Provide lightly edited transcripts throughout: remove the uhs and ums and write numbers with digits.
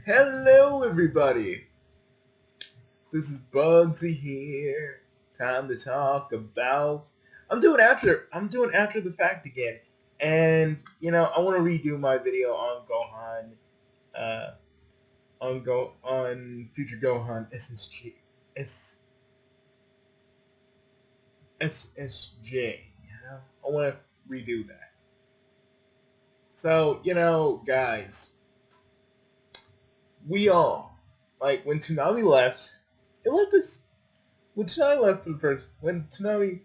Hello, everybody. This is Bugsy here. Time to talk about. I'm doing after the fact again, and I want to redo my video on Gohan, uh, on Future Gohan SSG, S SSJ. I want to redo that. So guys, we all when Toonami left. It left us when Toonami left for the first. When Toonami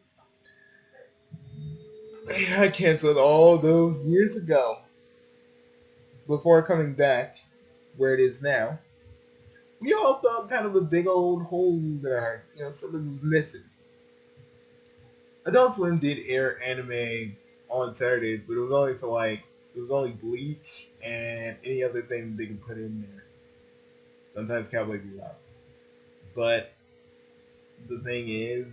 I canceled all those years ago before coming back where it is now. We all felt kind of a big old hole in our heart. Something was missing. Adult Swim did air anime on Saturdays, but it was only it was only Bleach and any other thing they could put in there. Sometimes Cowboy Bebop. But the thing is,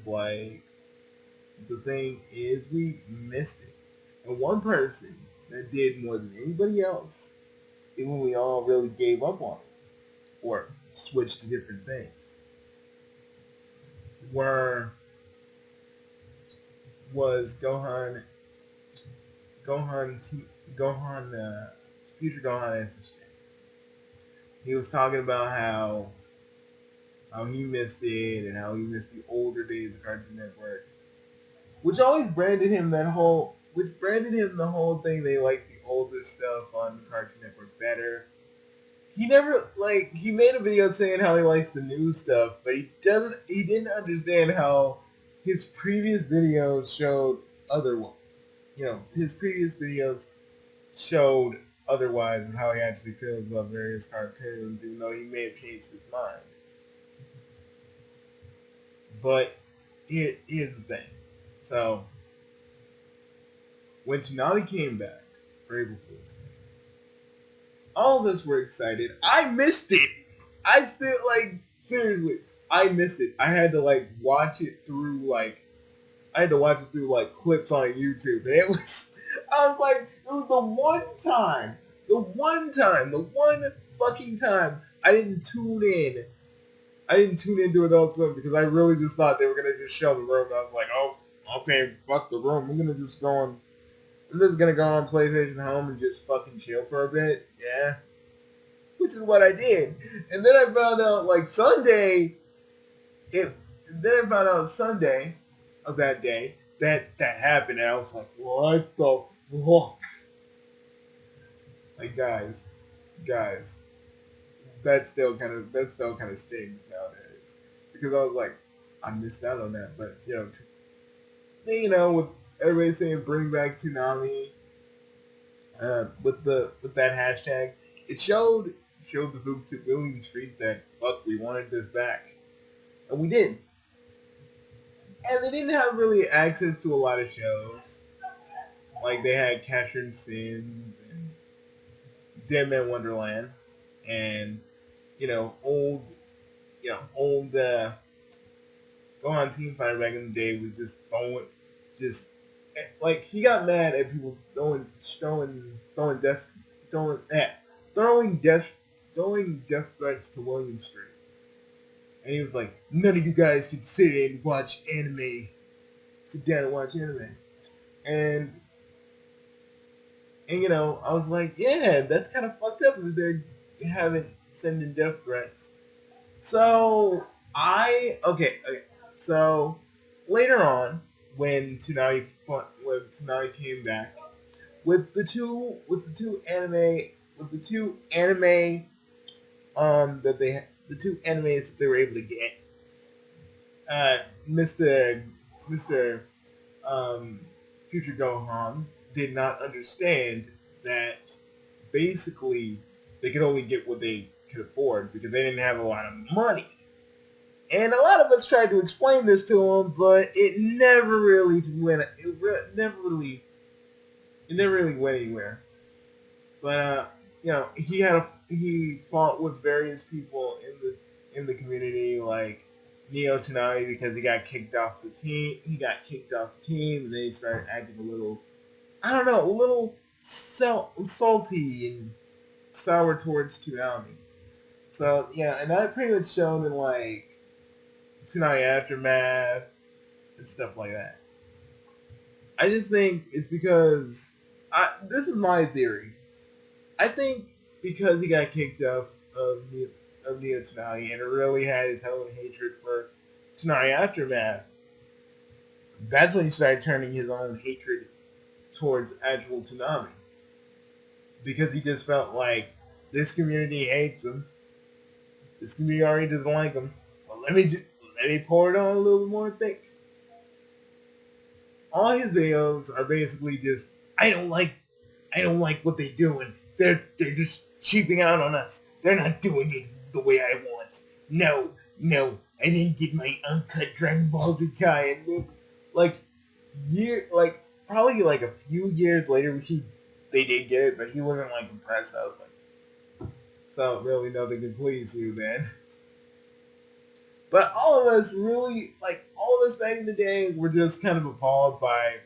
we missed it. And one person that did more than anybody else, even when we all really gave up on it, or switched to different things, was Future Gohan SSJ. He was talking about how he missed it and how he missed the older days of Cartoon Network, which always branded him the whole thing. They liked the older stuff on Cartoon Network better. He never he made a video saying how he likes the new stuff, but he didn't understand how his previous videos showed otherwise. His previous videos showed otherwise of how he actually feels about various cartoons, even though he may have changed his mind. But here's the thing. So, when Toonami came back for April Fool's Day, all of us were excited. I missed it. I still, seriously, I missed it. I had to, watch it through, clips on YouTube. And it was, it was the one fucking time I didn't tune in. I didn't tune into Adult Swim because I really just thought they were going to just show the room. I was like, oh, okay, fuck the room. I'm just going to go on PlayStation Home and just fucking chill for a bit. Yeah. Which is what I did. And then I found out, Sunday, Sunday of that day that happened. And I was like, what the fuck? Guys, that still kind of stings nowadays because I was like, I missed out on that. But with everybody saying bring back Toonami, with that hashtag, it showed the folks at William Street that fuck, we wanted this back, and we did. And they didn't have really access to a lot of shows. They had Casher and Sins and Dead Man Wonderland, and old Gohan Team Fighter back in the day was just he got mad at people throwing death threats to William Street, and he was like, none of you guys can sit down and watch anime, and I was like, yeah, that's kind of fucked up if they're sending death threats. So so later on, when Toonami came back with the two anime the two animes that they were able to get, Mr. Future Gohan did not understand that basically they could only get what they could afford because they didn't have a lot of money. And a lot of us tried to explain this to him, but it never really went. It never really went anywhere. But he fought with various people in the community, like Neo Toonami, because he got kicked off the team. And then he started acting a little, I don't know, a little salty and sour towards Toonami. So yeah, and that pretty much shown in like Toonami Aftermath and stuff like that. I just think it's because this is my theory. I think because he got kicked off of Neo Toonami and really had his own hatred for Toonami Aftermath, that's when he started turning his own hatred towards actual Toonami. Because he just felt like this community hates him. This community already doesn't like him. So let me pour it on a little bit more thick. All his videos are basically just I don't like what they're doing. They're just cheaping out on us. They're not doing it the way I want. No, I didn't get my uncut Dragon Ball Z Kai. And like probably like a few years later, they did get it, but he wasn't like impressed. I was like, so really nothing can please you, man. But all of us really, like, all of us back in the day were just kind of appalled by,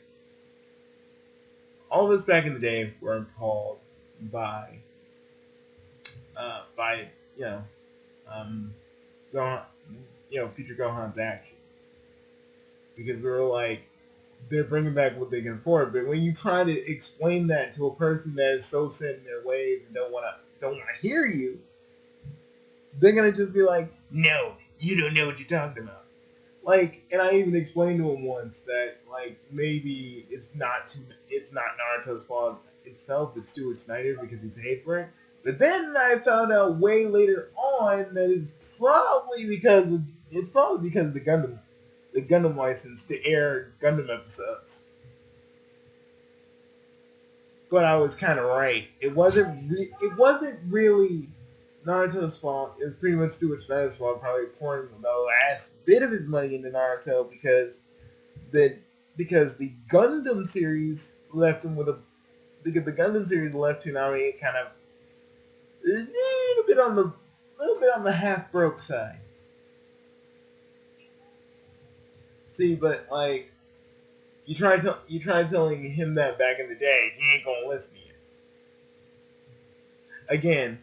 all of us back in the day were appalled by, you know, Gohan, future Gohan's actions. Because we were like, they're bringing back what they can afford. But when you try to explain that to a person that is so set in their ways and don't want to hear you, they're gonna just be like, no, you don't know what you're talking about. Like, and I even explained to him once that like maybe it's not Naruto's fault itself, it's Stuart Snyder because he paid for it. But then I found out way later on that it's probably because of the Gundam license to air Gundam episodes. But I was kind of right. It wasn't really Naruto's fault. It was pretty much Stuart Snyder's fault, probably pouring the last bit of his money into Naruto because the Gundam series left him with a because the Gundam series left Toonami kind of a little bit on the half broke side. See, but like you try telling him that back in the day, he ain't gonna listen to you. Again,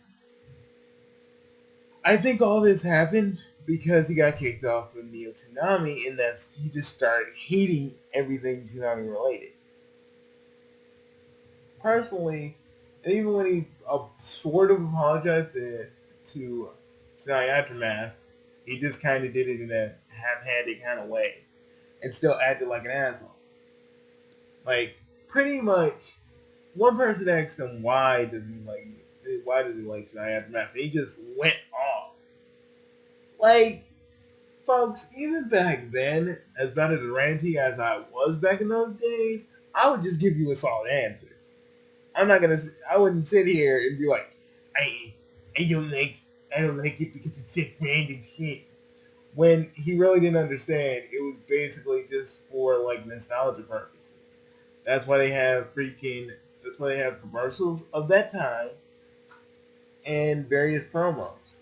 I think all this happened because he got kicked off of Neo Toonami, and he just started hating everything Toonami related. Personally, and even when he sort of apologized to Toonami Aftermath, he just kind of did it in a half-handed kind of way, and still acted like an asshole. Like pretty much, one person asked him why does he like Toonami Aftermath, and he just went off. Like, folks, even back then, as bad as ranty as I was back in those days, I would just give you a solid answer. I wouldn't sit here and be like, I don't like it because it's just random shit. When he really didn't understand, it was basically just for like nostalgia purposes. That's why they have commercials of that time and various promos.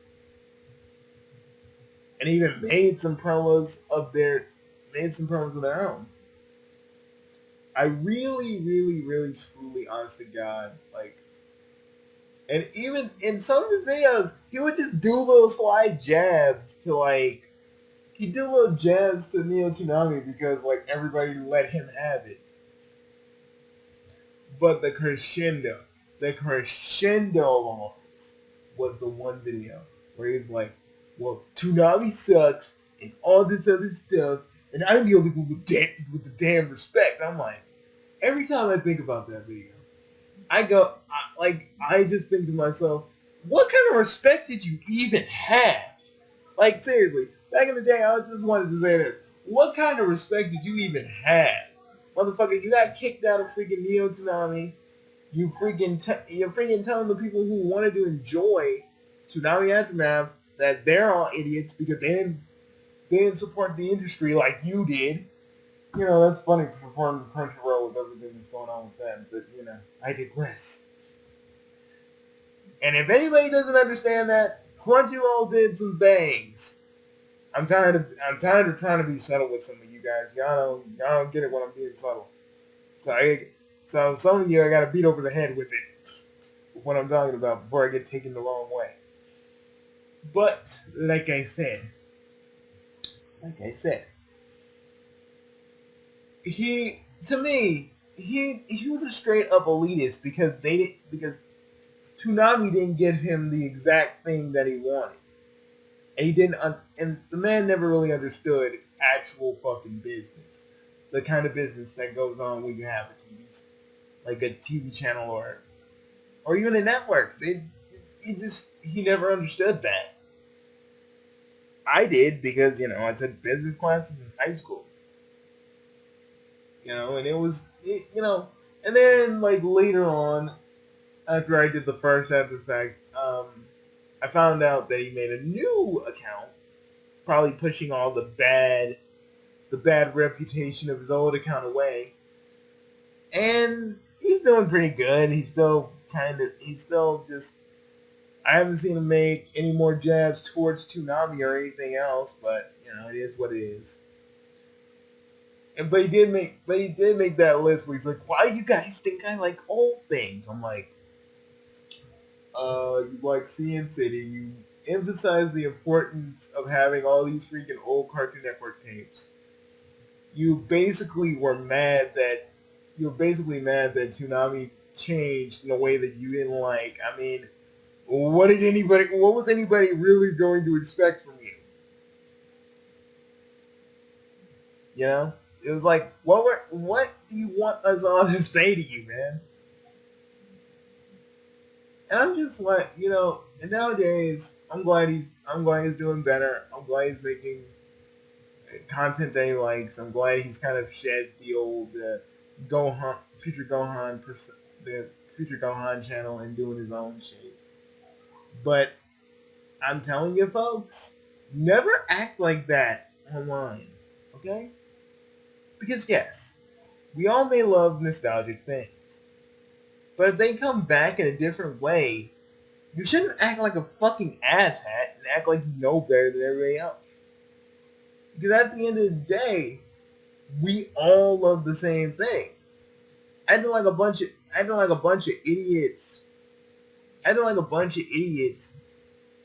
And even made some promos of their own. I really, really, really, truly, honest to God, like, and even in some of his videos, he would just do little slide jabs to he'd do little jabs to Neo Toonami because like everybody let him have it. But the crescendo of all this was the one video where he's like, well, Toonami sucks and all this other stuff, and I'm the only one with the damn respect. I'm like, every time I think about that video, I just think to myself, what kind of respect did you even have? Like, seriously, back in the day, I just wanted to say this. What kind of respect did you even have? Motherfucker, you got kicked out of freaking Neo Toonami. You're freaking telling the people who wanted to enjoy Toonami Aftermath that they're all idiots because they didn't support the industry like you did. You know, that's funny for supporting Crunchyroll with everything that's going on with them, but you know, I digress. And if anybody doesn't understand that, Crunchyroll did some bangs. I'm tired of trying to be subtle with some of you guys. Y'all don't get it when I'm being subtle. So some of you I gotta beat over the head with it. what I'm talking about before I get taken the wrong way. But like I said, he to me he was a straight up elitist because Toonami didn't give him the exact thing that he wanted, and he didn't and the man never really understood actual fucking business, the kind of business that goes on when you have a TV channel or even a network. He never understood that. I did because I took business classes in high school. And it was and then like later on, after I did the first After Effects, I found out that he made a new account, probably pushing all the bad reputation of his old account away, and he's doing pretty good. He's still just. I haven't seen him make any more jabs towards Toonami or anything else, but it is what it is. But he did make that list where he's like, "Why you guys think I like old things?" I'm like, you like Sin City. You emphasize the importance of having all these freaking old Cartoon Network tapes. You basically mad that Toonami changed in a way that you didn't like. I mean, what was anybody really going to expect from you? It was like, what do you want us all to say to you, man? And I'm just like, and nowadays, I'm glad he's doing better. I'm glad he's making content that he likes. I'm glad he's kind of shed the old the Future Gohan channel and doing his own shit. But I'm telling you, folks, never act like that online, okay? Because yes, we all may love nostalgic things. But if they come back in a different way, you shouldn't act like a fucking asshat and act like you know better than everybody else. Because at the end of the day, we all love the same thing. Acting like a bunch of idiots. Acting like a bunch of idiots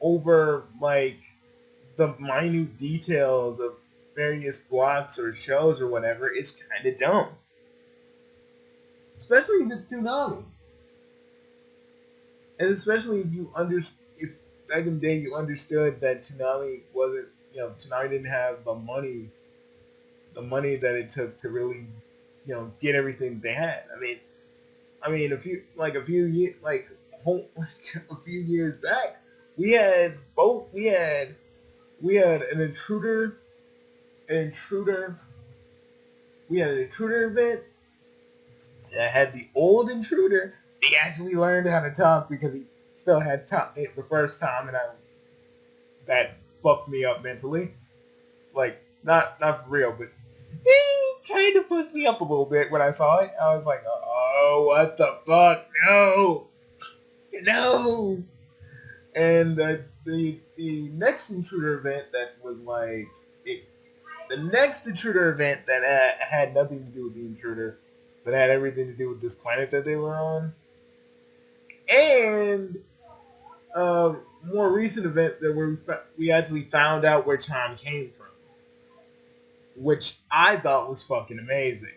over like the minute details of various blocks or shows or whatever is kind of dumb. Especially if it's Toonami. And especially if back in the day you understood that Toonami didn't have the money that it took to really, get everything they had. I mean, a few years back, we had an intruder event that had the old intruder. He actually learned how to talk because he still had it the first time, and that fucked me up mentally. Like, not for real, but it kind of fucked me up a little bit when I saw it. I was like, oh, what the fuck? No. And the next intruder event that was like the next intruder event that had nothing to do with the intruder, but had everything to do with this planet that they were on. And more recent event that we actually found out where Tom came from, which I thought was fucking amazing.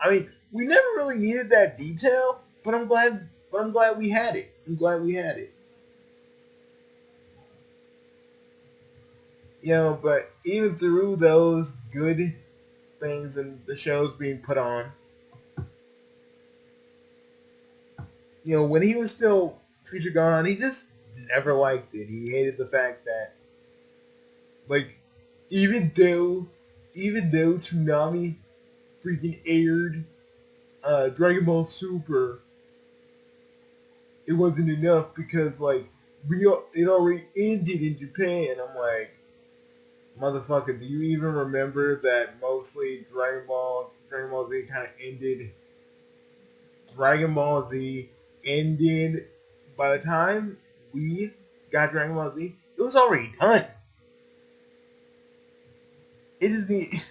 I mean, we never really needed that detail, but I'm glad we had it. But even through those good things and the shows being put on, when he was still Future Gohan, he just never liked it. He hated the fact that, like, even though Toonami freaking aired Dragon Ball Super, it wasn't enough because, like, it already ended in Japan. I'm like, motherfucker, do you even remember that mostly Dragon Ball Z kind of ended? Dragon Ball Z ended by the time we got Dragon Ball Z. It was already done. It just need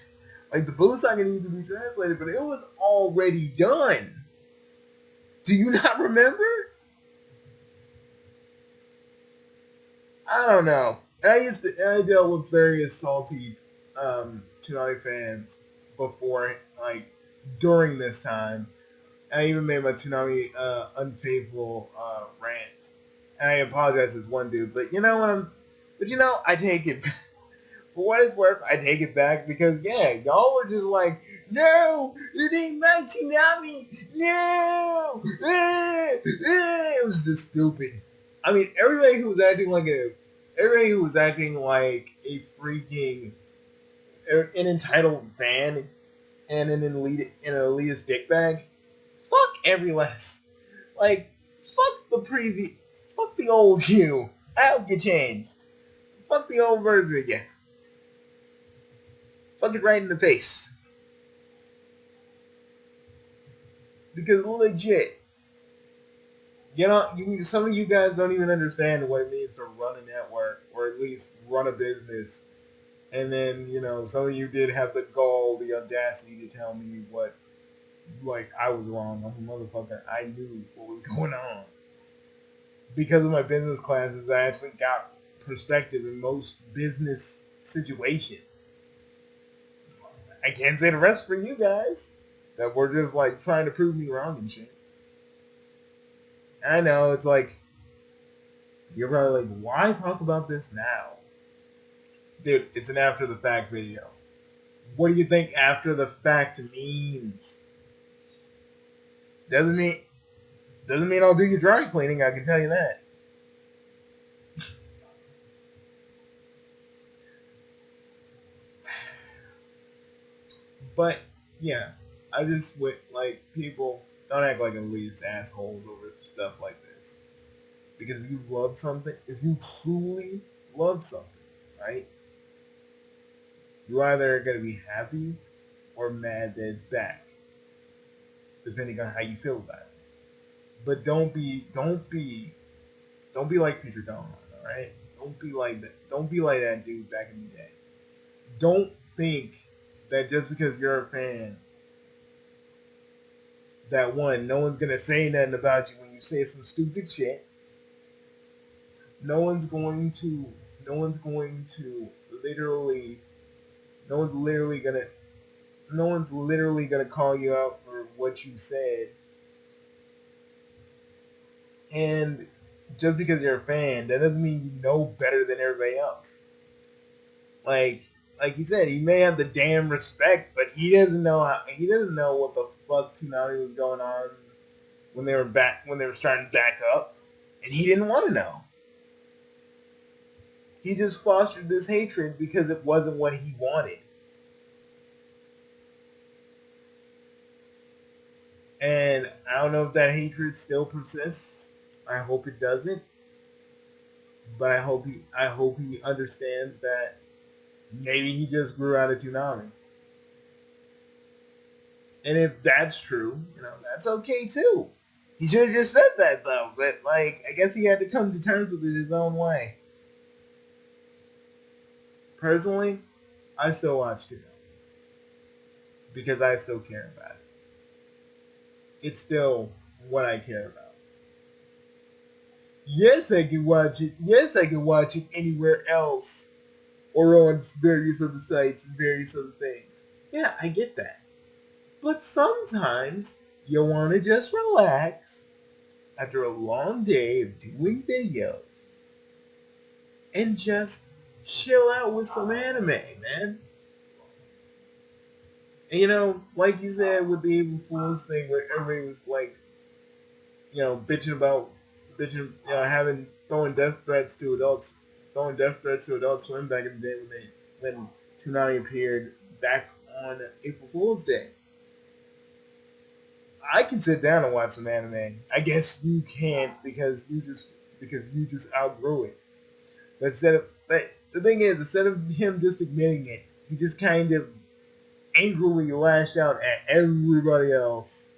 like the Buu saga needed to be translated, but it was already done. Do you not remember? I don't know. I dealt with various salty Toonami fans before, like during this time. I even made my Toonami unfaithful rant. And I apologize to this one dude, but you know what but I take it for what it's worth. I take it back because yeah, y'all were just like, no, it ain't my Toonami, no, it was just stupid. I mean, everybody who was acting like a freaking an entitled fan and an elitist dickbag. Fuck every last like fuck the old you. I hope you changed. Fuck the old version of you. Fuck it right in the face. Because legit, some of you guys don't even understand what it means to run a network or at least run a business. And then, some of you did have the gall, the audacity to tell me what, like, I was wrong. I'm a motherfucker. I knew what was going on. Because of my business classes, I actually got perspective in most business situations. I can't say the rest for you guys. That we're just, like, trying to prove me wrong and shit. I know, it's like, you're probably like, why talk about this now? Dude, it's an after the fact video. What do you think after the fact means? Doesn't mean I'll do your dry cleaning, I can tell you that. But yeah, I just like people don't act like elitist assholes over stuff like this. Because if you love something, if you truly love something, right? You're either gonna be happy or mad that it's back, depending on how you feel about it. But don't be like Peter Donald, all right? Don't be like that. Don't be like that dude back in the day. Don't think that just because you're a fan, that one, no one's gonna say nothing about you when you say some stupid shit. No one's literally gonna call you out for what you said. And just because you're a fan, that doesn't mean you know better than everybody else. Like you said, he may have the damn respect, but he doesn't know what the fuck Toonami was going on when they were starting to back up, and he didn't want to know. He just fostered this hatred because it wasn't what he wanted. And I don't know if that hatred still persists. I hope it doesn't. But I hope he understands that maybe he just grew out of Toonami. And if that's true, that's okay too. He should have just said that though. But I guess he had to come to terms with it his own way. Personally, I still watch Toonami because I still care about it. It's still what I care about. Yes, I can watch it. Yes, I can watch it anywhere else or on various other sites and various other things. Yeah, I get that. But sometimes you want to just relax after a long day of doing videos and just chill out with some anime, man. And like you said with the April Fool's thing where everybody was like, throwing death threats to Adult Swim back in the day when Toonami appeared back on April Fool's Day. I can sit down and watch some anime. I guess you can't because you just outgrew it. But the thing is, instead of him just admitting it, he just kind of angrily lashed out at everybody else.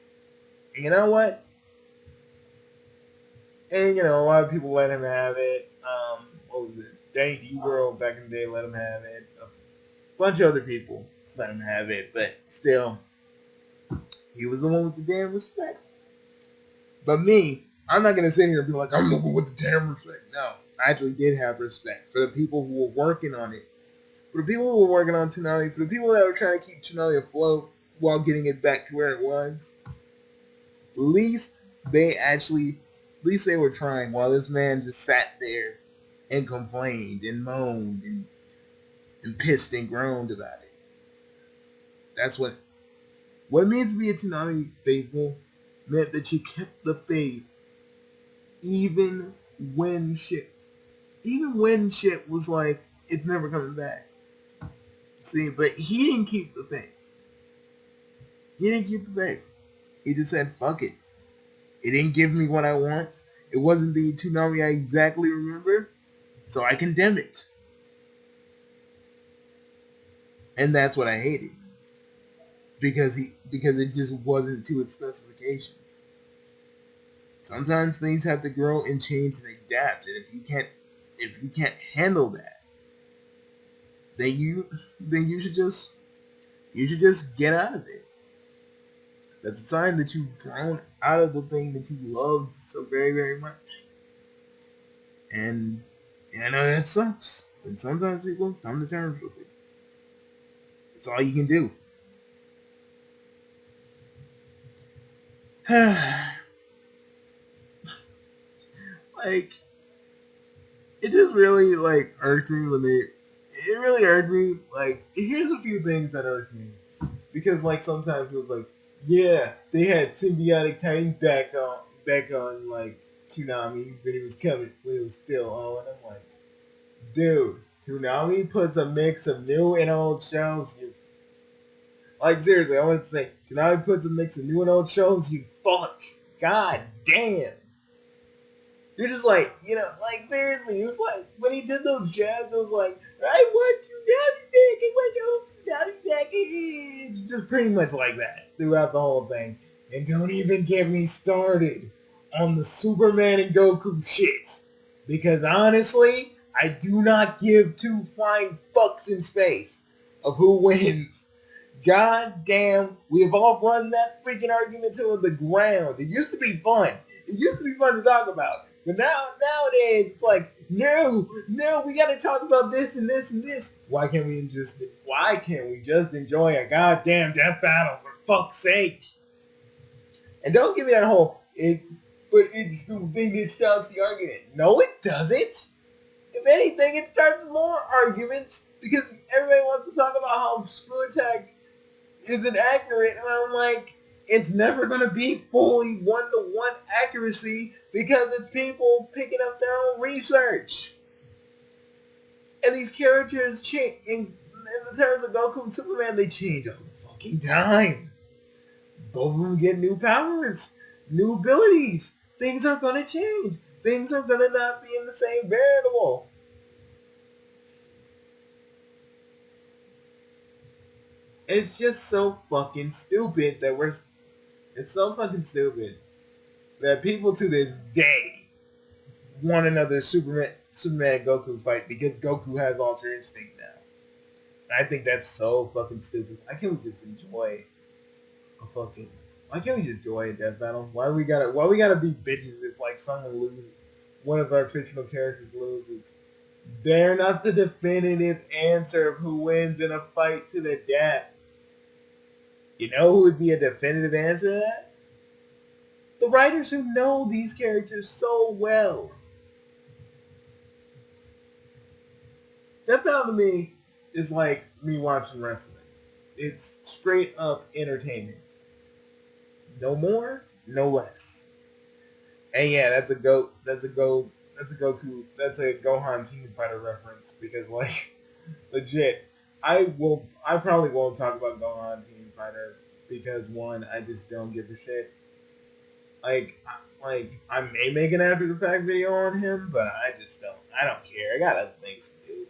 And you know what? And a lot of people let him have it. What was it? Danny D-World back in the day let him have it. A bunch of other people let him have it, but still, he was the one with the damn respect. But me, I'm not gonna sit here and be like, I'm the one with the damn respect. No, I actually did have respect for the people who were working on it. For the people who were working on Toonami, for the people that were trying to keep Toonami afloat while getting it back to where it was, at least they were trying while this man just sat there and complained and moaned and pissed and groaned about it. That's what it means to be a Toonami faithful meant that you kept the faith even when shit was like, it's never coming back. See, but he didn't keep the faith. He didn't keep the faith. He just said, fuck it. It didn't give me what I want. It wasn't the Toonami I exactly remember, so I condemn it. And that's what I hated. Because it just wasn't to its specifications. Sometimes things have to grow and change and adapt, and if you can't handle that, then you should just get out of it. That's a sign that you've grown out of the thing that you loved so very, very much. And I know that sucks. And sometimes people come to terms with it. That's all you can do. Like, it just really, like, irked me when it really irked me. Like, here's a few things that irked me. Because, like, sometimes it was like, yeah, they had Symbiotic Titan back on, like, Toonami when it was still on. I'm like, dude, Toonami puts a mix of new and old shows, you... Like, seriously, I want to say, Toonami puts a mix of new and old shows, you fuck. God damn. You're just like, like, seriously, it was like, when he did those jabs, it was like, I want Toonami back, it's just pretty much like that throughout the whole thing. And don't even get me started on the Superman and Goku shit. Because honestly, I do not give two flying fucks in space of who wins. God damn, we have all run that freaking argument to the ground. It used to be fun. It used to be fun to talk about. But nowadays, it's like, no, we gotta talk about this and this and this. Why can't we just enjoy a goddamn death battle, for fuck's sake? And don't give me that whole, but it's the thing that starts the argument. No, it doesn't. If anything, it starts more arguments, because everybody wants to talk about how Screw Attack isn't accurate, and I'm like, it's never going to be fully one-to-one accuracy because it's people picking up their own research. And these characters change, in the terms of Goku and Superman, they change all the fucking time. Both of them get new powers, new abilities. Things are going to change. Things are going to not be in the same variable. It's just so fucking stupid that it's so fucking stupid that people to this day want another Superman Goku fight because Goku has Ultra Instinct now. I think that's so fucking stupid. Why can't we just enjoy a death battle? Why we gotta be bitches if like someone loses, one of our fictional characters loses? They're not the definitive answer of who wins in a fight to the death. You know who would be a definitive answer to that? The writers who know these characters so well. Death Battle to me is like me watching wrestling. It's straight up entertainment. No more, no less. And yeah, that's a Gohan Team Fighter reference because like legit, I probably won't talk about Gohan Team Fighter because one, I just don't give a shit. Like I may make an after the fact video on him, but I don't care. I got other things to do.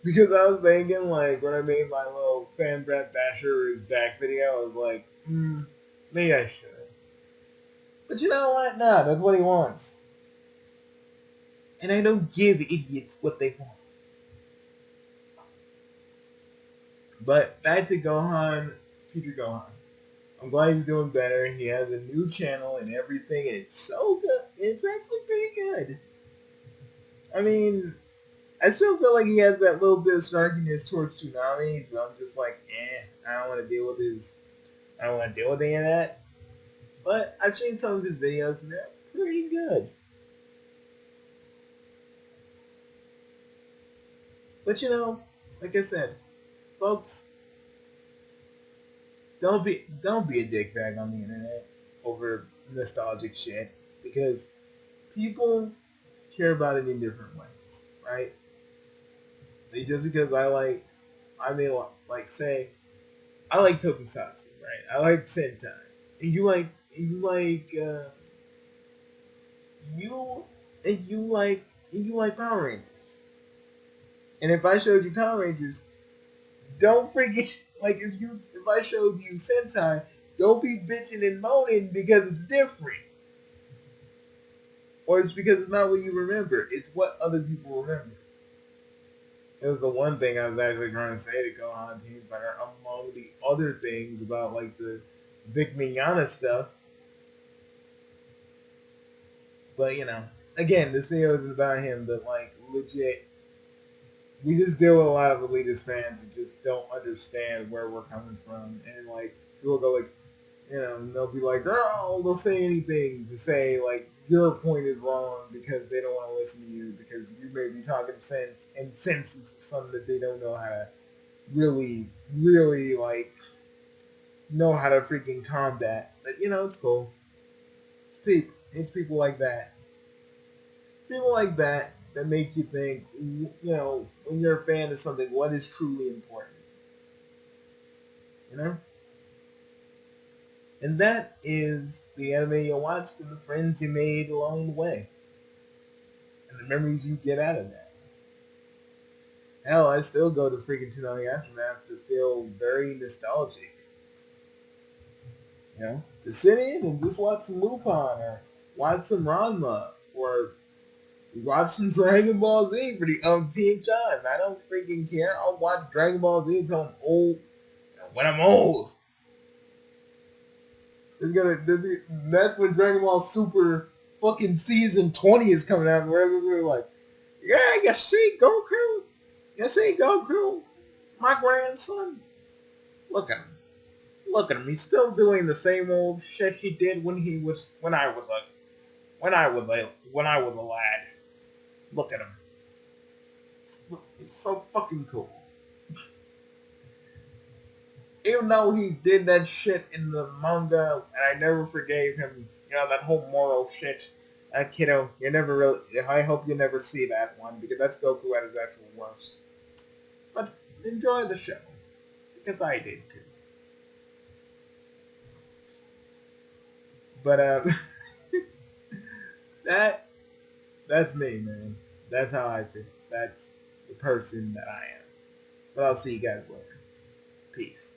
Because I was thinking, like, when I made my little Fan Brett Basher is back video, I was like, maybe I should. But you know what? Nah, that's what he wants. And I don't give idiots what they want. But back to Gohan, future Gohan. I'm glad he's doing better. He has a new channel and everything, and it's so good. It's actually pretty good. I mean, I still feel like he has that little bit of snarkiness towards Toonami, so I'm just like, I don't want to deal with his. I don't want to deal with any of that. But I've seen some of his videos, and they're pretty good. But like I said, folks, don't be a dickbag on the internet over nostalgic shit, because people care about it in different ways, right? Like, just because I may like say I like Tokusatsu, right? I like Sentai, and you you like Power Rangers. And if I showed you Power Rangers, don't freaking like if I showed you Sentai, don't be bitching and moaning because it's different. Or it's because it's not what you remember. It's what other people remember. It was the one thing I was actually trying to say to Gohan Team Fighter among the other things about like the Vic Mignogna stuff. But again, this video isn't about him, but like legit, we just deal with a lot of elitist fans that just don't understand where we're coming from, and like people go like, they'll be like, "Girl," they'll say anything to say like your point is wrong because they don't want to listen to you because you may be talking sense, and sense is something that they don't know how to really, really like know how to freaking combat. But it's cool. It's people. It's people like that. It's people like that make you think. When you're a fan of something, what is truly important. You know. And that is the anime you watched and the friends you made along the way. And the memories you get out of that. Hell, I still go to freaking Toonami Aftermath to feel very nostalgic. To sit in and just watch some Lupin or watch some Ranma or watch some Dragon Ball Z for the umpteenth time. I don't freaking care. I'll watch Dragon Ball Z until I'm old. When I'm old. That's when Dragon Ball Super fucking season 20 is coming out, where they're like, yeah, you see Goku? You see Goku? My grandson? Look at him. Look at him. He's still doing the same old shit he did when I was a lad. Look at him. He's so fucking cool. Even though he did that shit in the manga, and I never forgave him, that whole moral shit. Kiddo, I hope you never see that one, because that's Goku at his actual worst. But enjoy the show, because I did too. But, that's me, man. That's how I feel. That's the person that I am. But I'll see you guys later. Peace.